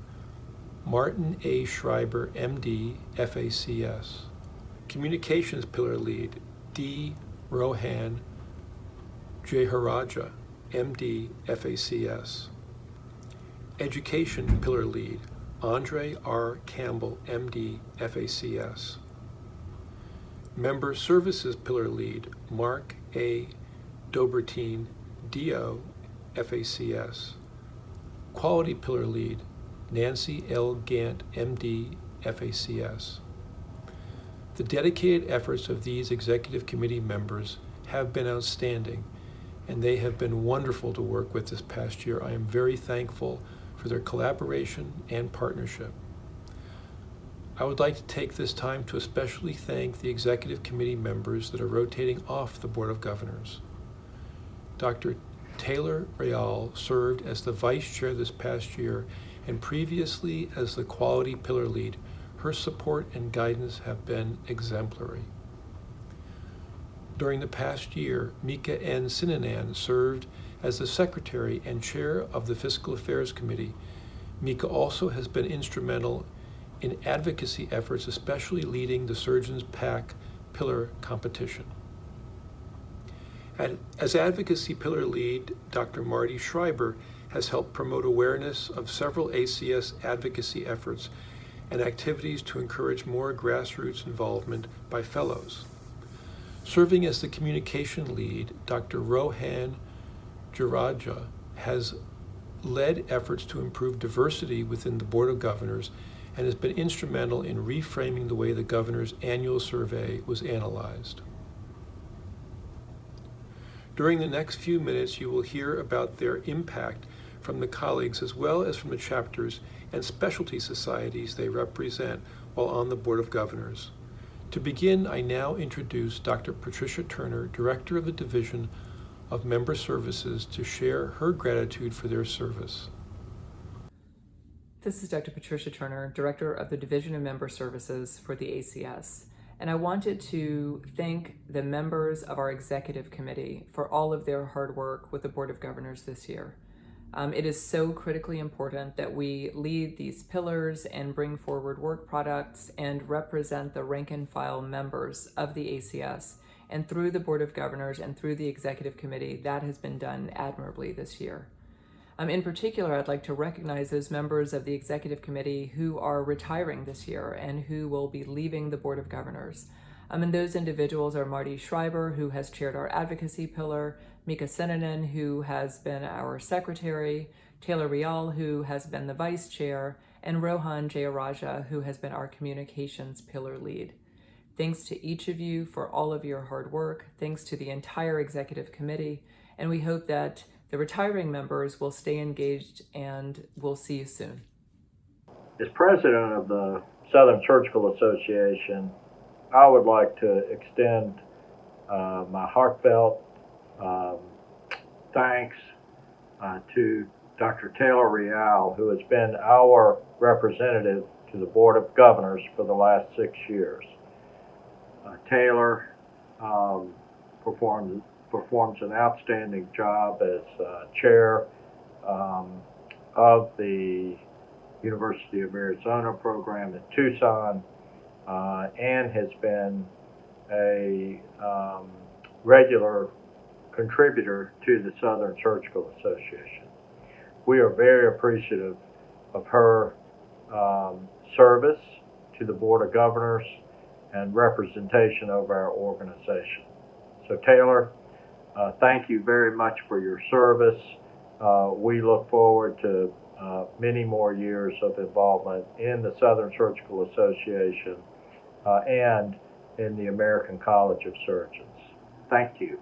Martin A. Schreiber, MD, FACS. Communications Pillar Lead D. Rohan Jeharaja, MD, FACS. Education Pillar Lead Andre R. Campbell, MD, FACS. Member Services Pillar Lead Mark A. Dobertine, DO, FACS. Quality Pillar Lead Nancy L. Gant, MD, FACS. The dedicated efforts of these Executive Committee members have been outstanding, and they have been wonderful to work with this past year. I am very thankful for their collaboration and partnership. I would like to take this time to especially thank the Executive Committee members that are rotating off the Board of Governors. Dr. Taylor Real served as the Vice Chair this past year and previously as the Quality Pillar Lead. Her support and guidance have been exemplary. During the past year, Mika N. Sinanan served as the Secretary and Chair of the Fiscal Affairs Committee. Mika also has been instrumental in advocacy efforts, especially leading the Surgeons PAC Pillar competition. As Advocacy Pillar Lead, Dr. Marty Schreiber has helped promote awareness of several ACS advocacy efforts and activities to encourage more grassroots involvement by fellows. Serving as the communication lead, Dr. Rohan Jaraja has led efforts to improve diversity within the Board of Governors and has been instrumental in reframing the way the governor's annual survey was analyzed. During the next few minutes, you will hear about their impact from the colleagues as well as from the chapters and specialty societies they represent while on the Board of Governors. To begin, I now introduce Dr. Patricia Turner, Director of the Division of Member Services, to share her gratitude for their service. This is Dr. Patricia Turner, Director of the Division of Member Services for the ACS, and I wanted to thank the members of our Executive Committee for all of their hard work with the Board of Governors this year. It is so critically important that we lead these pillars and bring forward work products and represent the rank and file members of the ACS. And through the Board of Governors and through the Executive Committee, that has been done admirably this year. In particular, I'd like to recognize those members of the Executive Committee who are retiring this year and who will be leaving the Board of Governors. And those individuals are Marty Schreiber, who has chaired our advocacy pillar, Mika Sininen, who has been our secretary, Taylor Rial, who has been the vice chair, and Rohan Jayaraja, who has been our communications pillar lead. Thanks to each of you for all of your hard work. Thanks to the entire Executive Committee. And we hope that the retiring members will stay engaged, and we'll see you soon. As president of the Southern Surgical Association, I would like to extend my heartfelt thanks to Dr. Taylor Rial, who has been our representative to the Board of Governors for the last 6 years. Taylor performs an outstanding job as chair of the University of Arizona program in Tucson, and has been a regular contributor to the Southern Surgical Association. We are very appreciative of her service to the Board of Governors and representation of our organization. So Taylor, thank you very much for your service. We look forward to many more years of involvement in the Southern Surgical Association and in the American College of Surgeons. Thank you.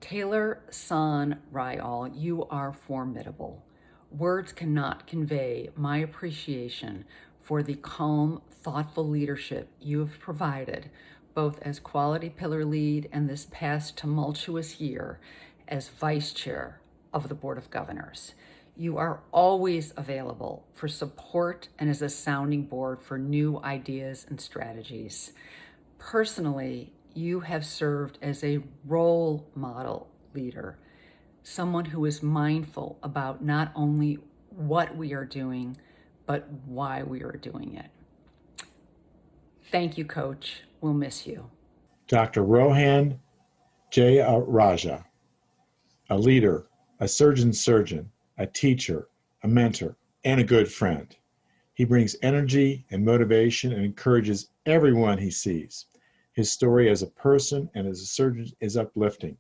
Taylor San Rial, you are formidable. Words cannot convey my appreciation for the calm, thoughtful leadership you have provided, both as quality pillar lead and this past tumultuous year as vice chair of the Board of Governors. You are always available for support and as a sounding board for new ideas and strategies. Personally, you have served as a role model leader, someone who is mindful about not only what we are doing, but why we are doing it. Thank you, Coach. We'll miss you. Dr. Rohan Jayaraja, a leader, a surgeon's surgeon, a teacher, a mentor, and a good friend. He brings energy and motivation and encourages everyone he sees. His story as a person and as a surgeon is uplifting.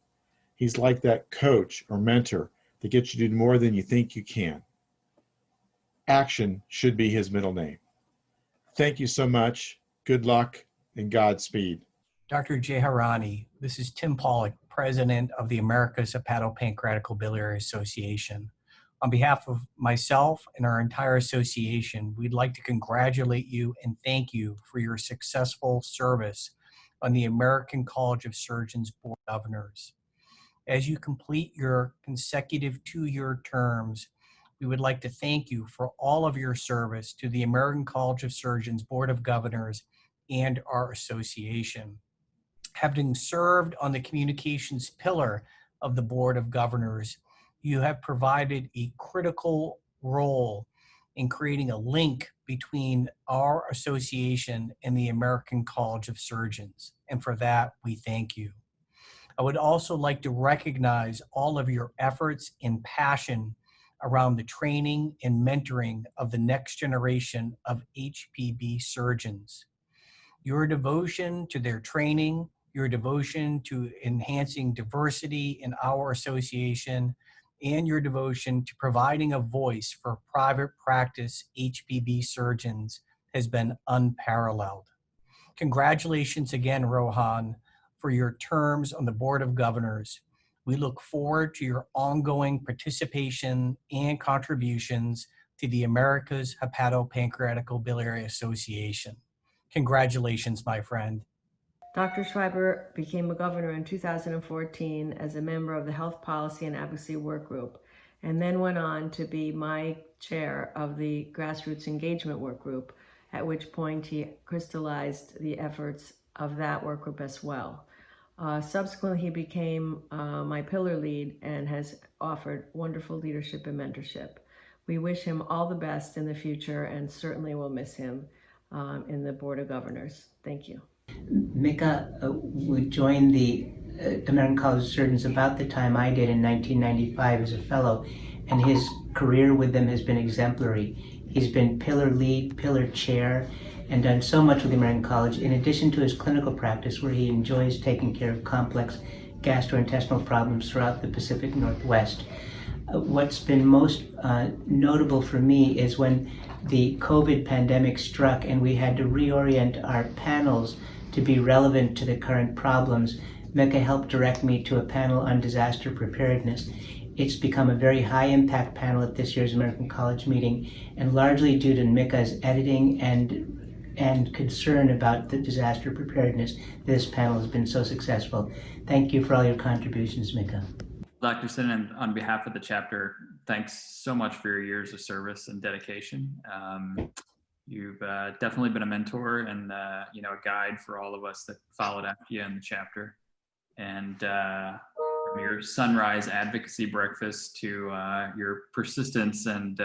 He's like that coach or mentor that gets you to do more than you think you can. Action should be his middle name. Thank you so much. Good luck and Godspeed. Dr. Jaharani, this is Tim Pollock, President of the America's Hepatopancreatic Biliary Association. On behalf of myself and our entire association, we'd like to congratulate you and thank you for your successful service on the American College of Surgeons Board of Governors. As you complete your consecutive 2-year terms, we would like to thank you for all of your service to the American College of Surgeons Board of Governors and our association. Having served on the communications pillar of the Board of Governors, you have provided a critical role in creating a link between our association and the American College of Surgeons. And for that, we thank you. I would also like to recognize all of your efforts and passion around the training and mentoring of the next generation of HPB surgeons. Your devotion to their training, your devotion to enhancing diversity in our association, and your devotion to providing a voice for private practice HPB surgeons has been unparalleled. Congratulations again, Rohan, for your terms on the Board of Governors. We look forward to your ongoing participation and contributions to the America's Hepatopancreatic Biliary Association. Congratulations, my friend. Dr. Schreiber became a governor in 2014 as a member of the Health Policy and Advocacy Work Group, and then went on to be my chair of the Grassroots Engagement Work Group, at which point he crystallized the efforts of that work group as well. Subsequently, he became my pillar lead and has offered wonderful leadership and mentorship. We wish him all the best in the future and certainly will miss him in the Board of Governors. Thank you. Mika would join the American College of Surgeons about the time I did in 1995 as a fellow, and his career with them has been exemplary. He's been pillar lead, pillar chair, and done so much with the American College, in addition to his clinical practice where he enjoys taking care of complex gastrointestinal problems throughout the Pacific Northwest. What's been most notable for me is when the COVID pandemic struck and we had to reorient our panels to be relevant to the current problems. Mika helped direct me to a panel on disaster preparedness. It's become a very high impact panel at this year's American College meeting, and largely due to Mika's editing and concern about the disaster preparedness, this panel has been so successful. Thank you for all your contributions, Mika. Dr. Sinan, on behalf of the chapter, thanks so much for your years of service and dedication. You've definitely been a mentor and a guide for all of us that followed after you in the chapter. And from your sunrise advocacy breakfast to your persistence and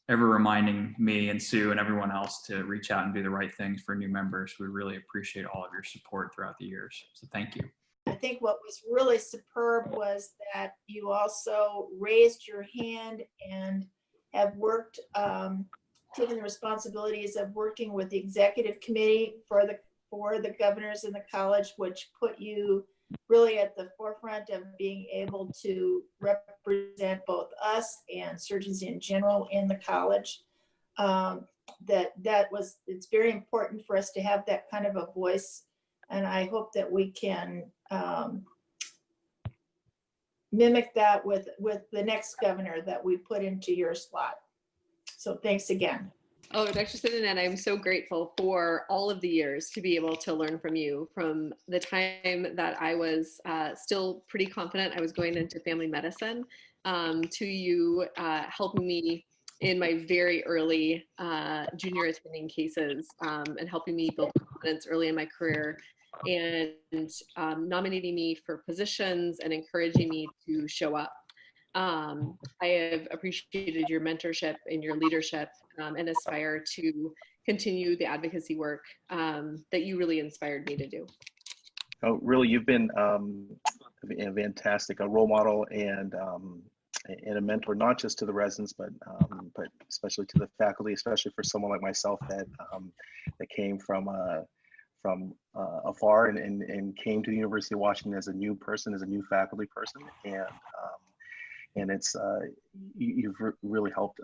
ever reminding me and Sue and everyone else to reach out and do the right things for new members. We really appreciate all of your support throughout the years. So thank you. I think what was really superb was that you also raised your hand and have worked, taken the responsibilities of working with the executive committee for the governors in the college, which put you really at the forefront of being able to represent both us and surgeons in general in the college. It's very important for us to have that kind of a voice, and I hope that we can mimic that with the next governor that we put into your slot. So thanks again. Oh, Dr. Sinan, I'm so grateful for all of the years to be able to learn from you, from the time that I was still pretty confident I was going into family medicine, to you helping me in my very early junior attending cases and helping me build confidence early in my career, and nominating me for positions and encouraging me to show up. I have appreciated your mentorship and your leadership and aspire to continue the advocacy work that you really inspired me to do. Oh, really, you've been fantastic, a role model and a mentor, not just to the residents, but especially to the faculty, especially for someone like myself that came from afar and came to the University of Washington as a new person, as a new faculty person, and it's you've really helped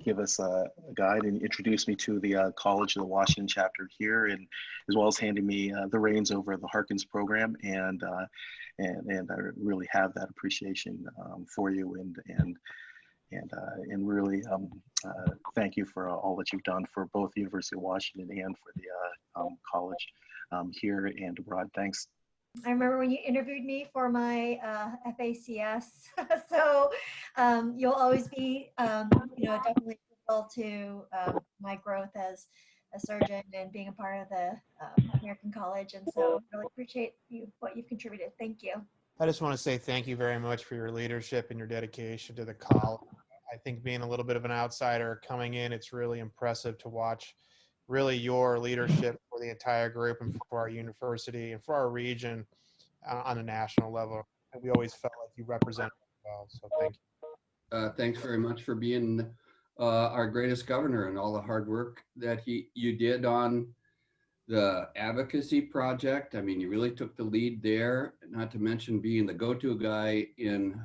give us a guide and introduce me to the College of the Washington chapter here, and as well as handing me the reins over the Harkins program, and I really have that appreciation for you, and really thank you for all that you've done for both the University of Washington and for the college here and abroad. Thanks. I remember when you interviewed me for my FACS, so you'll always be, definitely critical to my growth as a surgeon and being a part of the American College, and so really appreciate what you've contributed. Thank you. I just want to say thank you very much for your leadership and your dedication to the college. I think being a little bit of an outsider coming in, it's really impressive to watch really your leadership for the entire group and for our university and for our region on a national level. And we always felt like you represented well, so thank you. Thanks very much for being our greatest governor and all the hard work that you did on the advocacy project. I mean, you really took the lead there, not to mention being the go-to guy in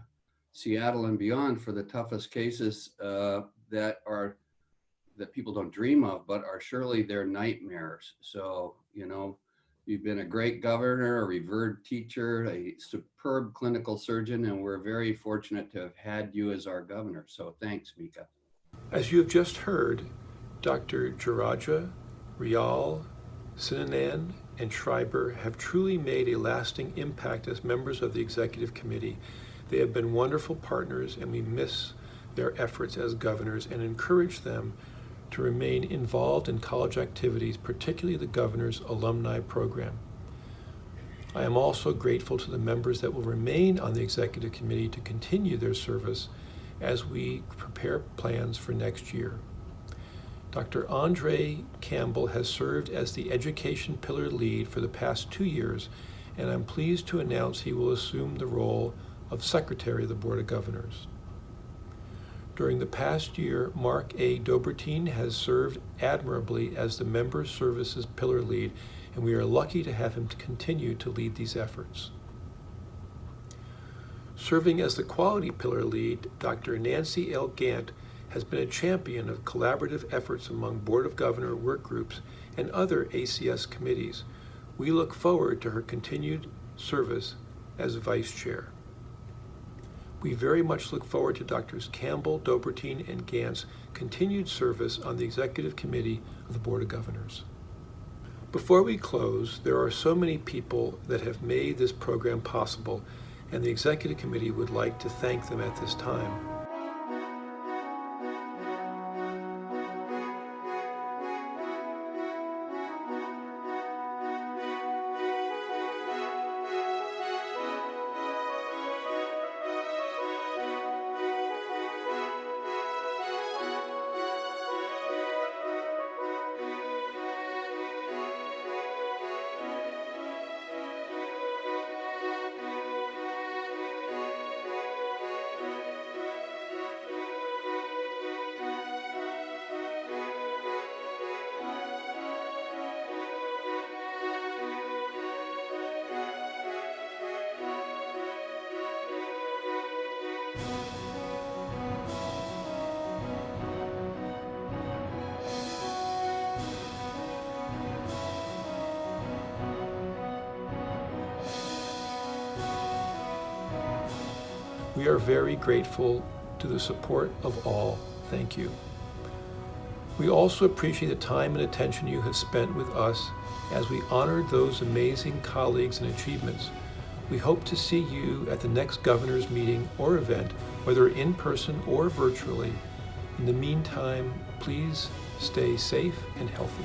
Seattle and beyond for the toughest cases that people don't dream of, but are surely their nightmares. So, you've been a great governor, a revered teacher, a superb clinical surgeon, and we're very fortunate to have had you as our governor. So thanks, Mika. As you have just heard, Dr. Jaraja Rial Sinanan and Schreiber have truly made a lasting impact as members of the Executive Committee. They have been wonderful partners, and we miss their efforts as governors and encourage them to remain involved in college activities, particularly the governor's alumni program. I am also grateful to the members that will remain on the Executive Committee to continue their service as we prepare plans for next year. Dr. Andre Campbell has served as the Education Pillar Lead for the past 2 years, and I'm pleased to announce he will assume the role of Secretary of the Board of Governors. During the past year, Mark A. Dobertine has served admirably as the Member Services Pillar Lead, and we are lucky to have him continue to lead these efforts. Serving as the Quality Pillar Lead, Dr. Nancy L. Gant has been a champion of collaborative efforts among Board of Governor work groups and other ACS committees. We look forward to her continued service as Vice Chair. We very much look forward to Drs. Campbell, Dobertine, and Gant's continued service on the Executive Committee of the Board of Governors. Before we close, there are so many people that have made this program possible, and the Executive Committee would like to thank them at this time. We are very grateful to the support of all. Thank you. We also appreciate the time and attention you have spent with us as we honored those amazing colleagues and achievements. We hope to see you at the next governor's meeting or event, whether in person or virtually. In the meantime, please stay safe and healthy.